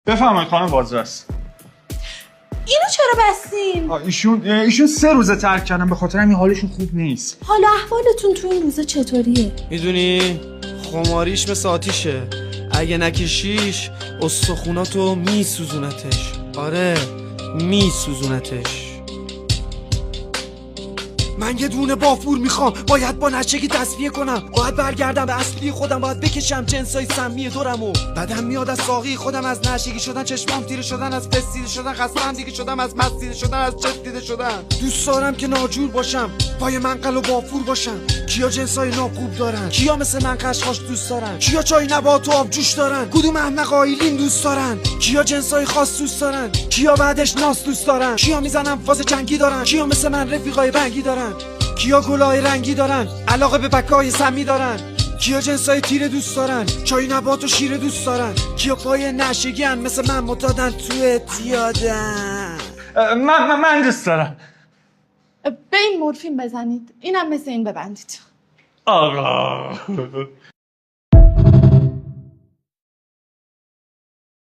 بفرمایید خانم بازرس. اینو چرا بستین؟ ایشون 3 روزه ترک کردن، به خاطر همین حالشون خوب نیست. حالا احوالتون تو این روزا چطوریه؟ میدونی خماریش مثل آتیشه، اگه نکشیش استخوناتو میسوزونتش. آره میسوزونتش. من یه دونه بافور میخوام، باید با نشگی تصفیه کنم، باید برگردم به اصلی خودم، باید بکشم جنسای سمی دورمو. بدم میاد از ساقی خودم، از نشگی شدن چشمام تیره شدن، از فسیده شدن خستم دیگه شدم، از مستیده شدن، از چسبیده شدن. دوست دارم که ناجور باشم، پای منقل و بافور باشم. کیا جنسای ناخوب دارن؟ کیا مثل من قشقاش دوست دارن؟ کیا چای نبات و آب جوش دارن؟ کدوم احمق آیلین دوست دارن؟ کیا جنسای خاص دوست دارن؟ کیا بعدش ناس دوست دارن؟ کیا میزنن فاز جنگی دارن؟ کیا مثل من رفیقای رنگی دارن؟ کیا گلای رنگی دارن؟ علاقه به بکای سمی دارن؟ کیا جنسای تیره دوست دارن؟ چای نبات و شیره دوست دارن؟ کیا پای نشگی هن مثل من متادن تو اعتیادن؟ من دوست دارم. به این مورفین بزنید، اینم مثل این ببندید. آقا